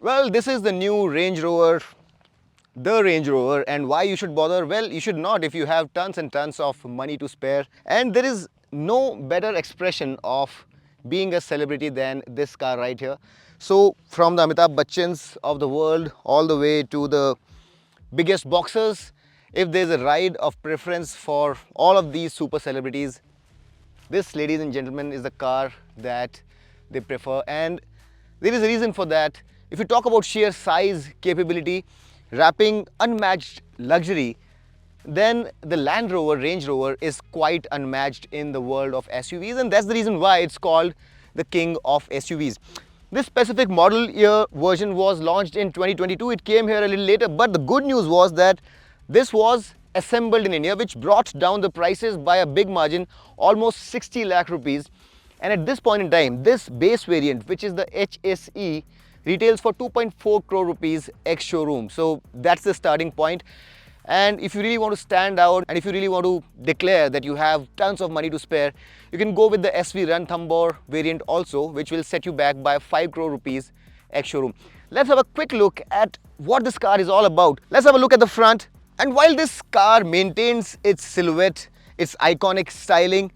Well, this is the new Range Rover, the Range Rover, and why you should bother? Well, you should not if you have tons and tons of money to spare. And there is no better expression of being a celebrity than this car right here. So from the Amitabh Bachchans of the world all the way to the biggest boxers, if there's a ride of preference for all of these super celebrities, this, ladies and gentlemen, is the car that they prefer, and there is a reason for that. If you talk about sheer size, capability, wrapping unmatched luxury, then the Land Rover Range Rover is quite unmatched in the world of SUVs, and that's the reason why it's called the king of SUVs. This specific model year version was launched in 2022. It came here a little later, but the good news was that this was assembled in India, which brought down the prices by a big margin, almost 60 lakh rupees. And at this point in time, this base variant, which is the HSE, retails for 2.4 crore rupees ex showroom. So that's the starting point. And if you really want to stand out, and if you really want to declare that you have tons of money to spare, you can go with the SV Ranthambore variant also, which will set you back by 5 crore rupees ex showroom. Let's have a quick look at what this car is all about. Let's have a look at the front. And while this car maintains its silhouette, its iconic styling,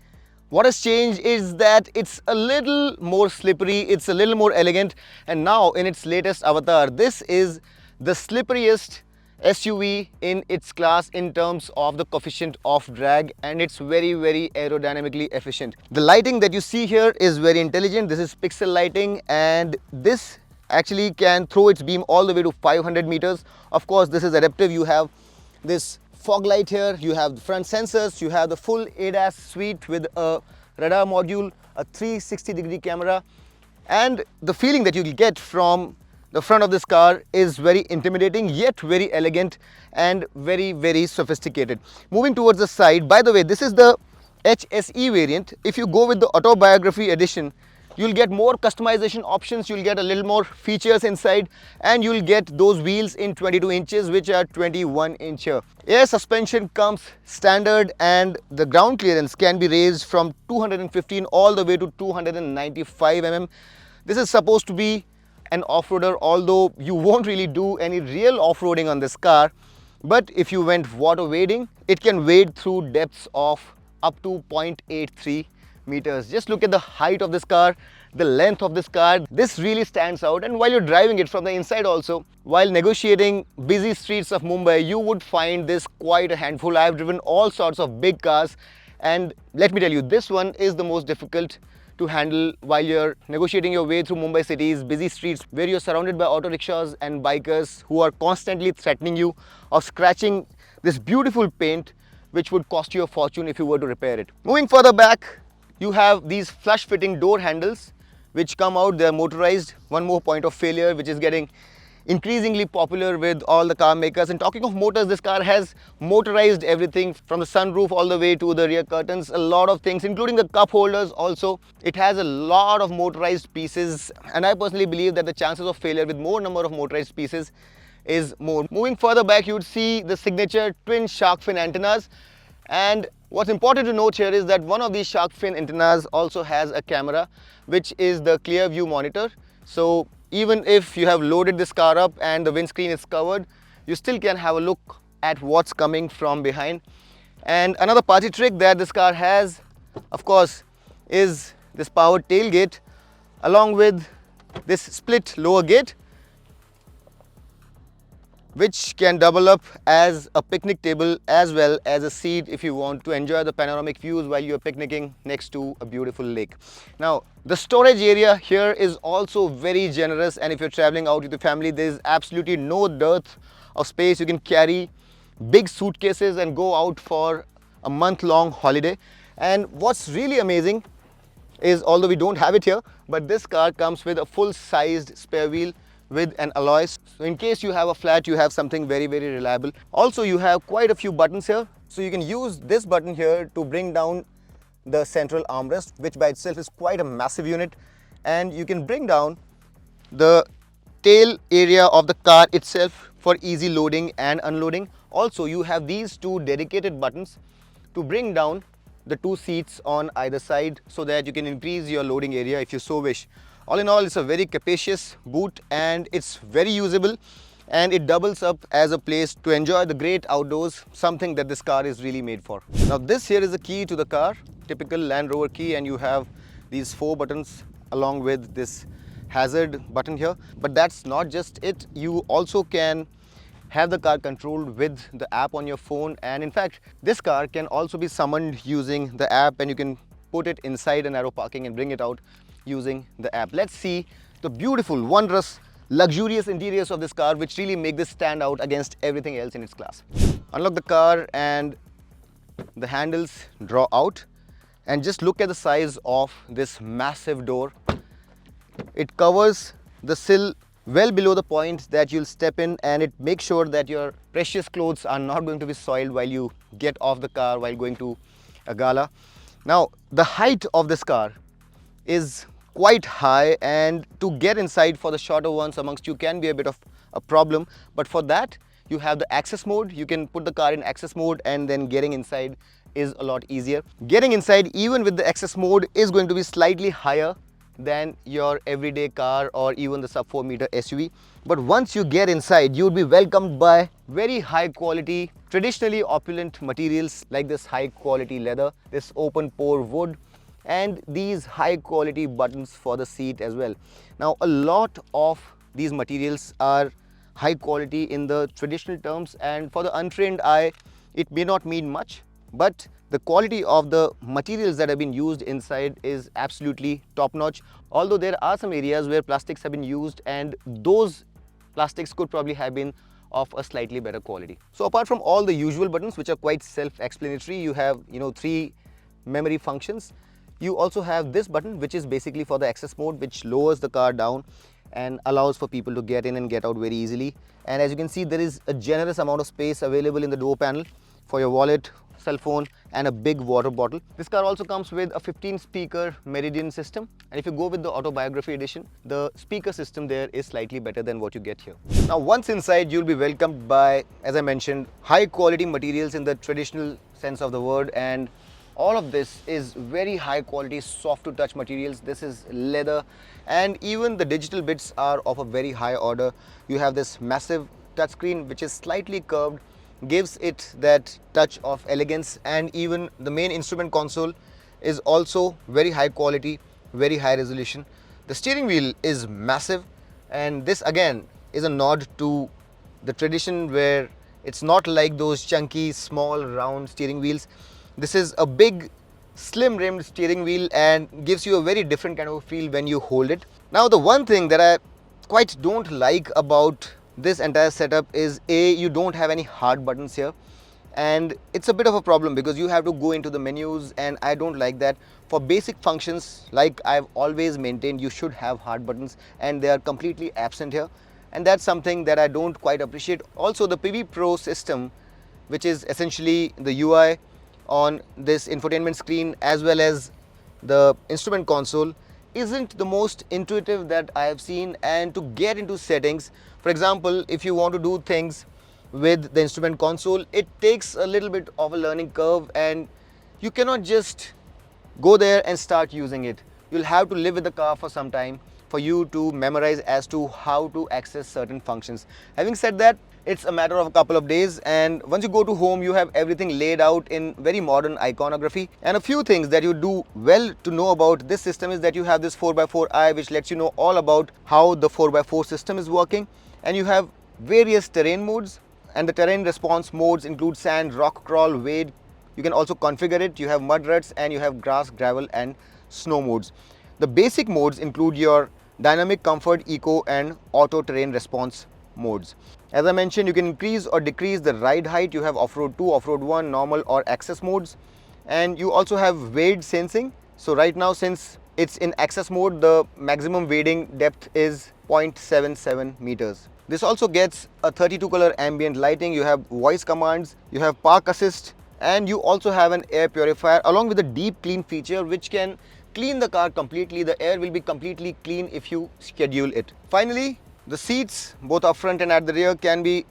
what has changed is that it's a little more slippery, it's a little more elegant, and now in its latest avatar, this is the slipperiest SUV in its class in terms of the coefficient of drag, and it's very aerodynamically efficient. The lighting that you see here is very intelligent. This is pixel lighting, and this actually can throw its beam all the way to 500 meters. Of course, this is adaptive. You have this fog light here, you have the front sensors, you have the full ADAS suite with a radar module, a 360-degree camera, and the feeling that you'll get from the front of this car is very intimidating, yet very elegant and very sophisticated. Moving towards the side, by the way, this is the HSE variant. If you go with the autobiography edition, you'll get more customization options, you'll get a little more features inside, and you'll get those wheels in 22 inches, which are 21 inch. Air suspension comes standard, and the ground clearance can be raised from 215 all the way to 295 mm. This is supposed to be an off-roader, although you won't really do any real off-roading on this car. But if you went water wading, it can wade through depths of up to 0.83 meters. Just look at the height of this car, the length of this car. This really stands out, and while you're driving it from the inside also, while negotiating busy streets of Mumbai, you would find this quite a handful. I've driven all sorts of big cars, and let me tell you, this one is the most difficult to handle while you're negotiating your way through Mumbai city's busy streets, where you're surrounded by auto rickshaws and bikers who are constantly threatening you of scratching this beautiful paint, which would cost you a fortune if you were to repair it. Moving further back, you have these flush fitting door handles which come out. They're motorized. One more point of failure which is getting increasingly popular with all the car makers. And talking of motors, this car has motorized everything from the sunroof all the way to the rear curtains. A lot of things, including the cup holders also. It has a lot of motorized pieces, and I personally believe that the chances of failure with more number of motorized pieces is more. Moving further back, you would see the signature twin shark fin antennas, and what's important to note here is that one of these shark fin antennas also has a camera, which is the clear view monitor. So even if you have loaded this car up and the windscreen is covered, you still can have a look at what's coming from behind. And another party trick that this car has, of course, is this powered tailgate along with this split lower gate, which can double up as a picnic table as well as a seat if you want to enjoy the panoramic views while you're picnicking next to a beautiful lake. Now, the storage area here is also very generous, and if you're traveling out with your family, there is absolutely no dearth of space. You can carry big suitcases and go out for a month-long holiday. And what's really amazing is, although we don't have it here, but this car comes with a full-sized spare wheel with an alloy. So in case you have a flat, you have something very reliable. Also, you have quite a few buttons here. So you can use this button here to bring down the central armrest, which by itself is quite a massive unit. And you can bring down the tail area of the car itself for easy loading and unloading. Also, you have these two dedicated buttons to bring down the two seats on either side so that you can increase your loading area if you so wish. All in all, it's a very capacious boot and it's very usable, and it doubles up as a place to enjoy the great outdoors, something that this car is really made for. Now this here is the key to the car, typical Land Rover key, and you have these 4 buttons along with this hazard button here. But that's not just it, you also can have the car controlled with the app on your phone, and in fact this car can also be summoned using the app, and you can put it inside a narrow parking and bring it out using the app. Let's see the beautiful, wondrous, luxurious interiors of this car, which really make this stand out against everything else in its class. Unlock the car and the handles draw out, and just look at the size of this massive door. It covers the sill well below the point that you'll step in, and it makes sure that your precious clothes are not going to be soiled while you get off the car while going to a gala. Now the height of this car is quite high, and to get inside for the shorter ones amongst you can be a bit of a problem, but for that you have the access mode. You can put the car in access mode, and then getting inside is a lot easier. Getting inside even with the access mode is going to be slightly higher than your everyday car or even the sub 4 meter SUV, but once you get inside you'll be welcomed by very high quality, traditionally opulent materials like this high quality leather, this open pore wood, and these high quality buttons for the seat as well. Now a lot of these materials are high quality in the traditional terms, and for the untrained eye it may not mean much, but the quality of the materials that have been used inside is absolutely top notch. Although there are some areas where plastics have been used, and those plastics could probably have been of a slightly better quality. So apart from all the usual buttons which are quite self-explanatory, you have 3 memory functions. You also have this button which is basically for the access mode, which lowers the car down and allows for people to get in and get out very easily. And as you can see, there is a generous amount of space available in the door panel for your wallet, cell phone, and a big water bottle. This car also comes with a 15 speaker Meridian system, and if you go with the autobiography edition, the speaker system there is slightly better than what you get here. Now once inside, you'll be welcomed by, as I mentioned, high quality materials in the traditional sense of the word, and all of this is very high quality, soft to touch materials. This is leather, and even the digital bits are of a very high order. You have this massive touchscreen which is slightly curved, gives it that touch of elegance, and even the main instrument console is also very high quality, very high resolution. The steering wheel is massive, and this again is a nod to the tradition where it's not like those chunky small round steering wheels. This is a big slim rimmed steering wheel and gives you a very different kind of feel when you hold it. Now the one thing that I quite don't like about this entire setup is you don't have any hard buttons here, and it's a bit of a problem because you have to go into the menus, and I don't like that. For basic functions, like I've always maintained, you should have hard buttons, and they are completely absent here, and that's something that I don't quite appreciate. Also the PV Pro system, which is essentially the UI on this infotainment screen as well as the instrument console, isn't the most intuitive that I have seen. And to get into settings, for example, if you want to do things with the instrument console, it takes a little bit of a learning curve, and you cannot just go there and start using it. You'll have to live with the car for some time for you to memorize as to how to access certain functions. Having said that, it's a matter of a couple of days, and once you go to home, you have everything laid out in very modern iconography. And a few things that you do well to know about this system is that you have this 4x4 eye, which lets you know all about how the 4x4 system is working, and you have various terrain modes, and the terrain response modes include sand, rock crawl, wade. You can also configure it. You have mud ruts, and you have grass, gravel, and snow modes. The basic modes include your dynamic, comfort, eco, and auto terrain response modes. As I mentioned, you can increase or decrease the ride height. You have off-road 2, off-road 1, normal or access modes, and you also have wade sensing. So right now, since it's in access mode, the maximum wading depth is 0.77 meters. This also gets a 32 color ambient lighting. You have voice commands, you have park assist, and you also have an air purifier along with a deep clean feature which can clean the car completely. The air will be completely clean if you schedule it. Finally, the seats, both up front and at the rear, can be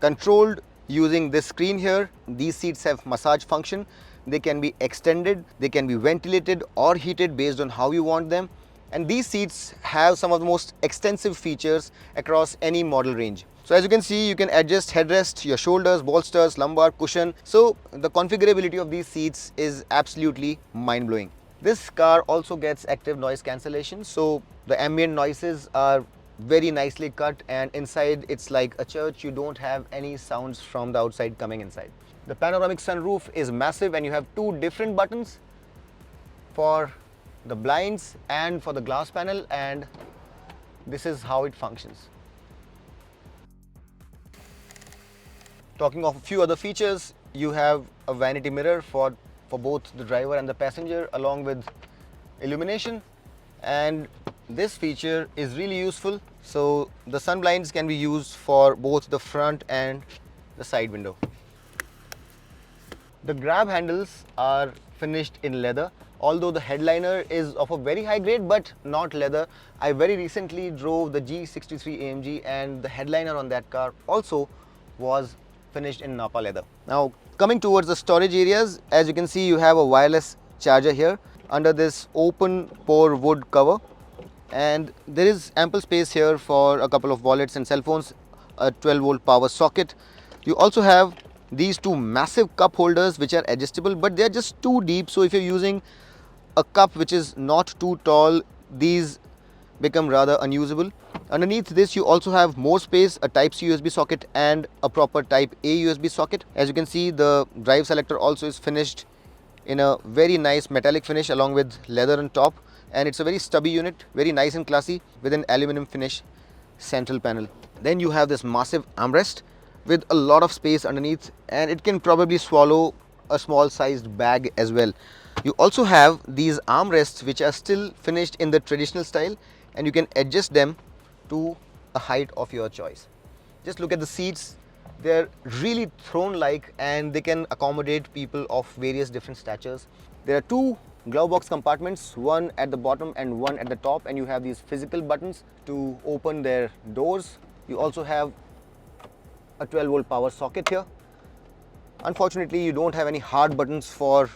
controlled using this screen here. These seats have massage function. They can be extended, they can be ventilated or heated based on how you want them. And these seats have some of the most extensive features across any model range. So as you can see, you can adjust headrest, your shoulders, bolsters, lumbar, cushion. So the configurability of these seats is absolutely mind-blowing. This car also gets active noise cancellation, so the ambient noises are very nicely cut, and inside it's like a church. You don't have any sounds from the outside coming inside. The panoramic sunroof is massive, and you have two different buttons for the blinds and for the glass panel, and this is how it functions. Talking of a few other features, you have a vanity mirror for both the driver and the passenger, along with illumination, and this feature is really useful. So the sun blinds can be used for both the front and the side window. The grab handles are finished in leather, although the headliner is of a very high grade but not leather. I very recently drove the G63 AMG, and the headliner on that car also was finished in Napa leather. Now coming towards the storage areas, as you can see, you have a wireless charger here under this open pore wood cover, and there is ample space here for a couple of wallets and cell phones, a 12-volt power socket. You also have these two massive cup holders which are adjustable, but they are just too deep. So if you're using a cup which is not too tall, these become rather unusable. Underneath this, you also have more space, a Type-C USB socket and a proper Type-A USB socket. As you can see, the drive selector also is finished in a very nice metallic finish along with leather on top, and it's a very stubby unit, very nice and classy, with an aluminum finish central panel. Then you have this massive armrest with a lot of space underneath, and it can probably swallow a small sized bag as well. You also have these armrests which are still finished in the traditional style, and you can adjust them to a height of your choice. Just look at the seats. They're really throne-like, and they can accommodate people of various different statures. There are two glove box compartments, one at the bottom and one at the top, and you have these physical buttons to open their doors. You also have a 12-volt power socket here. Unfortunately, you don't have any hard buttons for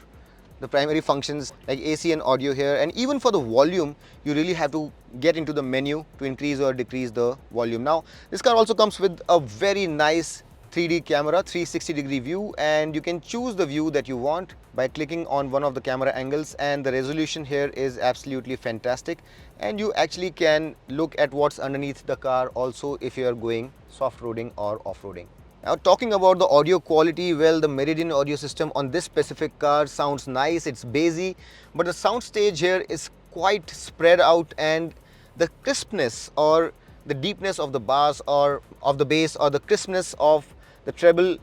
the primary functions like AC and audio here, and even for the volume you really have to get into the menu to increase or decrease the volume. Now this car also comes with a very nice 3D camera, 360-degree view, and you can choose the view that you want by clicking on one of the camera angles, and the resolution here is absolutely fantastic, and you actually can look at what's underneath the car also if you are going soft roading or off-roading. Now talking about the audio quality, well, the Meridian audio system on this specific car sounds nice, it's bassy, but the sound stage here is quite spread out, and the crispness or the deepness of the bass or of the bass or the crispness of the treble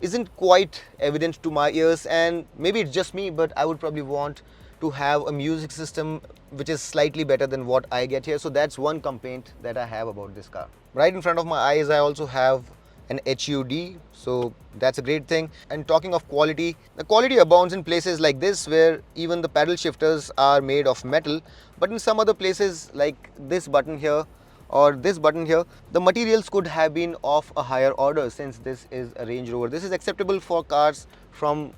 isn't quite evident to my ears, and maybe it's just me, but I would probably want to have a music system which is slightly better than what I get here. So that's one complaint that I have about this car. Right in front of my eyes I also have an HUD, so that's a great thing. And talking of quality, the quality abounds in places like this where even the paddle shifters are made of metal, but in some other places like this button here or this button here, the materials could have been of a higher order. Since this is a Range Rover, this is acceptable for cars from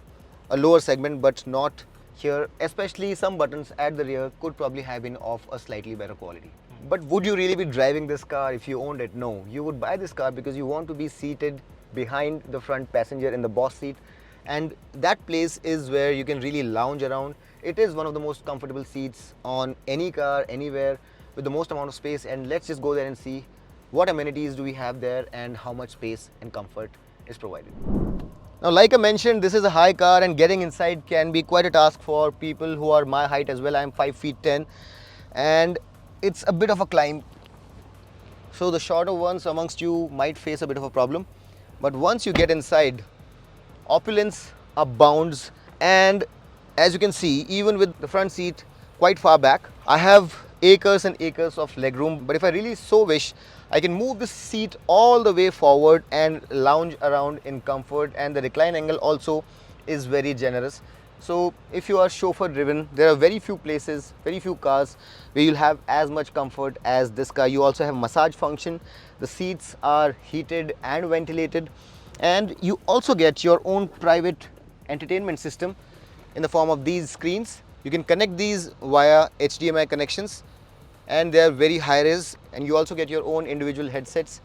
a lower segment, but not here. Especially some buttons at the rear could probably have been of a slightly better quality. But would you really be driving this car if you owned it? No, you would buy this car because you want to be seated behind the front passenger in the boss seat, and that place is where you can really lounge around. It is one of the most comfortable seats on any car anywhere with the most amount of space, and let's just go there and see what amenities do we have there and how much space and comfort is provided. Now, like I mentioned, this is a high car, and getting inside can be quite a task for people who are my height as well. I'm 5'10", and it's a bit of a climb. So the shorter ones amongst you might face a bit of a problem. But once you get inside, opulence abounds, and as you can see, even with the front seat quite far back, I have acres and acres of legroom. But if I really so wish, I can move the seat all the way forward and lounge around in comfort, and the recline angle also is very generous. So if you are chauffeur driven, there are very few places, very few cars where you'll have as much comfort as this car. You also have massage function, the seats are heated and ventilated, and you also get your own private entertainment system in the form of these screens. You can connect these via HDMI connections and they are very high res, and you also get your own individual headsets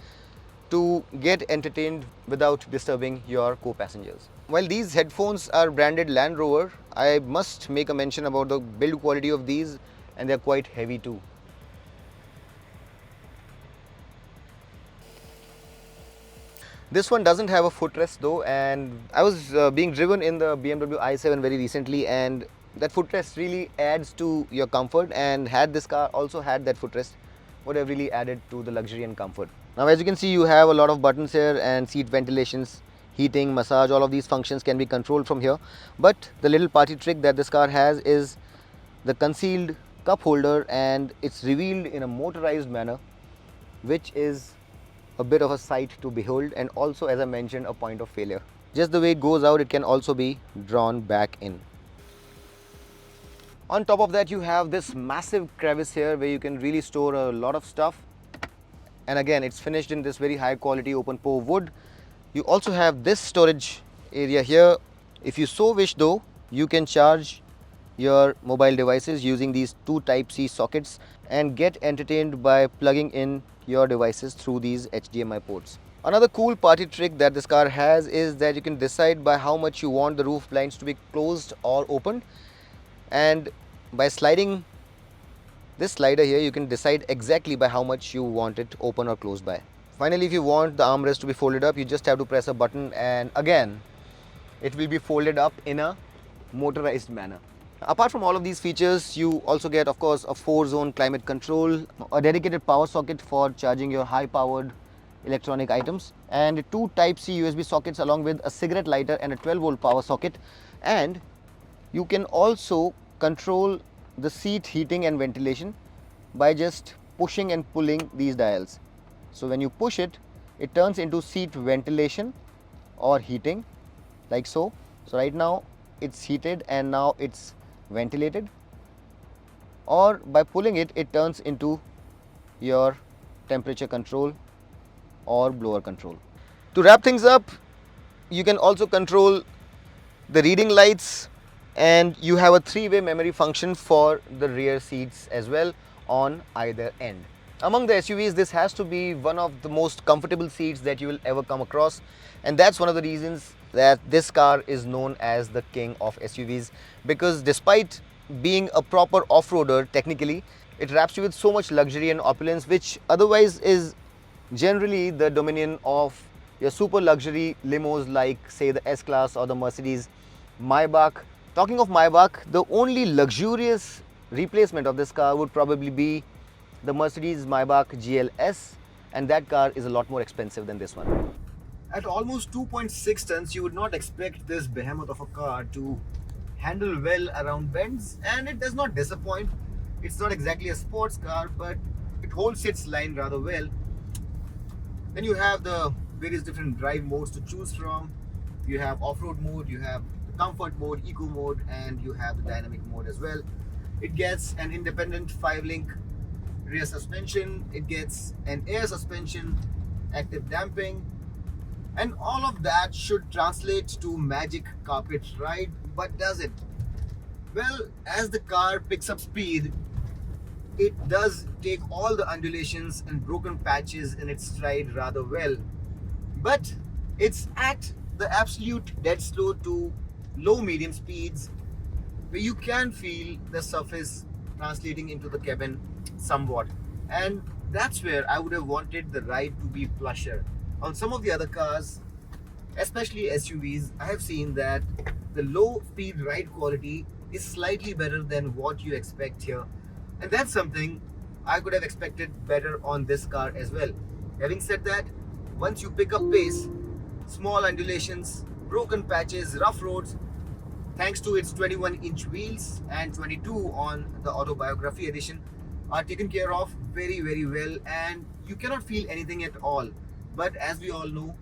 to get entertained without disturbing your co-passengers. While these headphones are branded Land Rover, I must make a mention about the build quality of these, and they're quite heavy too. This one doesn't have a footrest though, and I was being driven in the BMW i7 very recently, and that footrest really adds to your comfort, and had this car also had that footrest, would have really added to the luxury and comfort. Now as you can see, you have a lot of buttons here and seat ventilations, heating, massage, all of these functions can be controlled from here. But the little party trick that this car has is the concealed cup holder, and it's revealed in a motorized manner, which is a bit of a sight to behold, and also, as I mentioned, a point of failure. Just the way it goes out, it can also be drawn back in. On top of that, you have this massive crevice here where you can really store a lot of stuff, and again, it's finished in this very high quality open pore wood. You also have this storage area here. If you so wish though, you can charge your mobile devices using these two Type-C sockets and get entertained by plugging in your devices through these HDMI ports. Another cool party trick that this car has is that you can decide by how much you want the roof blinds to be closed or opened, and by sliding this slider here, you can decide exactly by how much you want it open or closed by. Finally, if you want the armrest to be folded up, you just have to press a button, and again it will be folded up in a motorized manner. Apart from all of these features, you also get, of course, a 4-zone climate control, a dedicated power socket for charging your high-powered electronic items, and two Type-C USB sockets along with a cigarette lighter and a 12-volt power socket. And you can also control the seat heating and ventilation by just pushing and pulling these dials. So when you push it, it turns into seat ventilation or heating, like so. So right now it's heated and now it's ventilated, or by pulling it, it turns into your temperature control or blower control. To wrap things up, you can also control the reading lights, and you have a 3-way memory function for the rear seats as well on either end. Among the SUVs, this has to be one of the most comfortable seats that you will ever come across, and that's one of the reasons that this car is known as the king of SUVs, because despite being a proper off-roader technically, it wraps you with so much luxury and opulence, which otherwise is generally the dominion of your super luxury limos like, say, the S-Class or the Mercedes Maybach. Talking of Maybach, the only luxurious replacement of this car would probably be the Mercedes Maybach GLS, and that car is a lot more expensive than this one. At almost 2.6 tons, you would not expect this behemoth of a car to handle well around bends, and it does not disappoint. It's not exactly a sports car, but it holds its line rather well. Then you have the various different drive modes to choose from. You have off-road mode, you have the comfort mode, eco mode, and you have the dynamic mode as well. It gets an independent 5-link rear suspension, it gets an air suspension, active damping, and all of that should translate to magic carpet ride. But does it? Well, as the car picks up speed, it does take all the undulations and broken patches in its stride rather well. But it's at the absolute dead slow to low medium speeds where you can feel the surface translating into the cabin somewhat, and that's where I would have wanted the ride to be plusher. On some of the other cars, especially SUVs, I have seen that the low speed ride quality is slightly better than what you expect here, and that's something I could have expected better on this car as well. Having said that, once you pick up pace, small undulations, broken patches, rough roads, thanks to its 21-inch wheels and 22 on the Autobiography edition, are taken care of very, very well, and you cannot feel anything at all. But as we all know,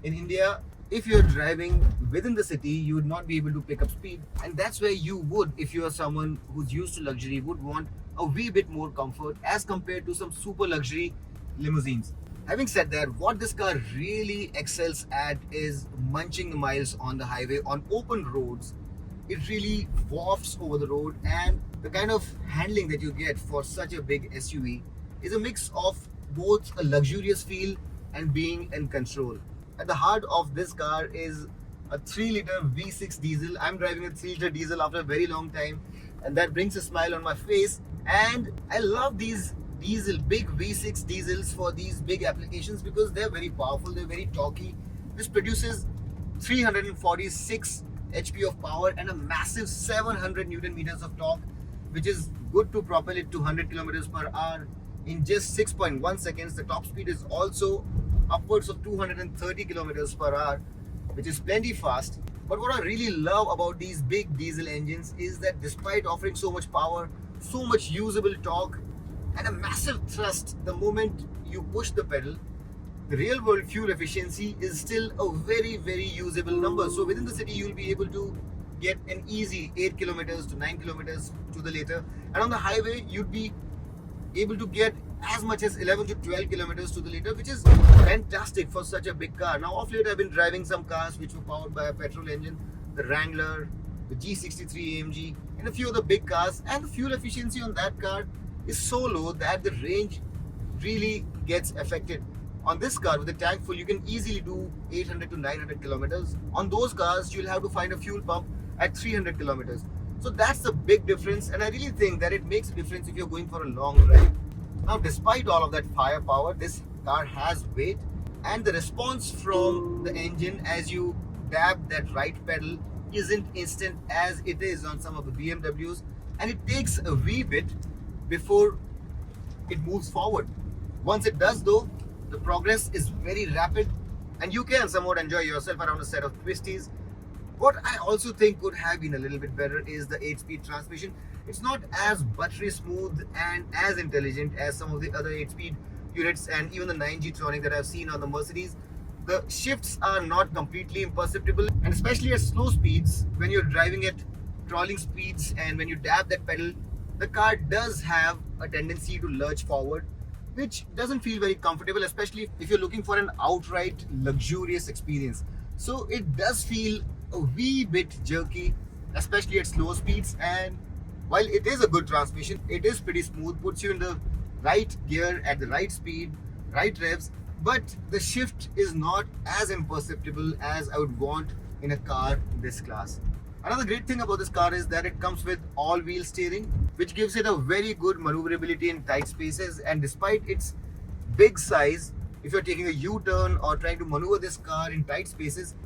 in India, if you're driving within the city, you would not be able to pick up speed, and that's where you would, if you are someone who's used to luxury, would want a wee bit more comfort as compared to some super luxury limousines. Having said that, what this car really excels at is munching the miles on the highway on open roads. It really wafts over the road, and The kind of handling that you get for such a big SUV is a mix of both a luxurious feel and being in control. At the heart of this car is a 3-liter V6 diesel. I'm driving a 3-liter diesel after a very long time, and that brings a smile on my face. And I love these big V6 diesels for these big applications because they're very powerful, they're very torquey. This produces 346 HP of power and a massive 700 Newton meters of torque, which is good to propel it to 100 kilometers per hour in just 6.1 seconds. The top speed is also upwards of 230 kilometers per hour, which is plenty fast. But what I really love about these big diesel engines is that despite offering so much power, so much usable torque, and a massive thrust the moment you push the pedal, the real world fuel efficiency is still a very usable number. So within the city, you'll be able to get an easy 8 kilometers to 9 kilometers to the liter, and on the highway you'd be able to get as much as 11 to 12 kilometers to the liter, which is fantastic for such a big car. Now of late I've been driving some cars which were powered by a petrol engine, the Wrangler, the G63 AMG, and a few other big cars, and the fuel efficiency on that car is so low that the range really gets affected. On this car with the tank full, you can easily do 800 to 900 kilometers. On those cars, you'll have to find a fuel pump at 300 kilometers. So that's the big difference, and I really think that it makes a difference if you're going for a long ride. Now, despite all of that firepower, this car has weight, and the response from the engine as you dab that right pedal isn't instant as it is on some of the BMWs, and it takes a wee bit before it moves forward. Once it does though, the progress is very rapid and you can somewhat enjoy yourself around a set of twisties. What I also think could have been a little bit better is the 8-speed transmission. It's not as buttery smooth and as intelligent as some of the other 8-speed units and even the 9G Tronic that I've seen on the Mercedes. The shifts are not completely imperceptible, and especially at slow speeds, when you're driving at crawling speeds and when you dab that pedal, the car does have a tendency to lurch forward, which doesn't feel very comfortable, especially if you're looking for an outright luxurious experience. So it does feel a wee bit jerky, especially at slow speeds. And while it is a good transmission, it is pretty smooth, puts you in the right gear at the right speed, right revs, but the shift is not as imperceptible as I would want in a car in this class. Another great thing about this car is that it comes with all-wheel steering, which gives it a very good maneuverability in tight spaces. And despite its big size, if you're taking a U-turn or trying to maneuver this car in tight spaces,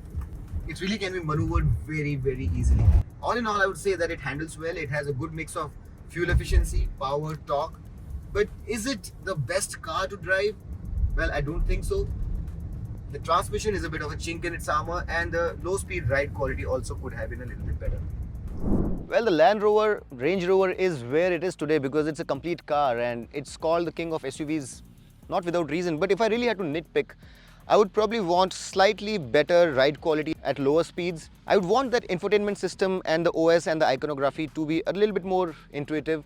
it really can be maneuvered very easily. All in all, I would say that it handles well. It has a good mix of fuel efficiency, power, torque. But is it the best car to drive? Well, I don't think so. The transmission is a bit of a chink in its armor, and the low-speed ride quality also could have been a little bit better. Well, the Land Rover Range Rover is where it is today because it's a complete car and it's called the king of SUVs, not without reason. But if I really had to nitpick, I would probably want slightly better ride quality at lower speeds. I would want that infotainment system and the OS and the iconography to be a little bit more intuitive.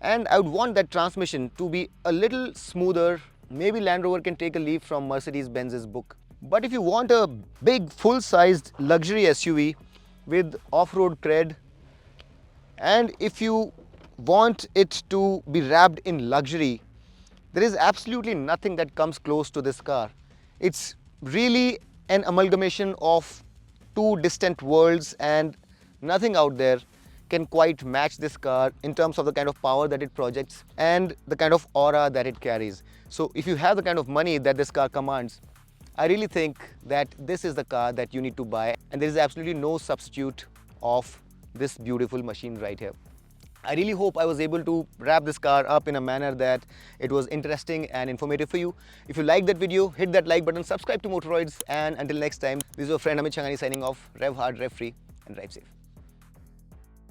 And I would want that transmission to be a little smoother. Maybe Land Rover can take a leaf from Mercedes-Benz's book. But if you want a big, full-sized luxury SUV with off-road cred, and if you want it to be wrapped in luxury, there is absolutely nothing that comes close to this car. It's really an amalgamation of two distant worlds, and nothing out there can quite match this car in terms of the kind of power that it projects and the kind of aura that it carries. So if you have the kind of money that this car commands, I really think that this is the car that you need to buy, and there is absolutely no substitute of this beautiful machine right here. I really hope I was able to wrap this car up in a manner that it was interesting and informative for you. If you liked that video, hit that like button, subscribe to Motoroids, and until next time, this is your friend Amit Changani signing off. Rev hard, rev free, and drive safe.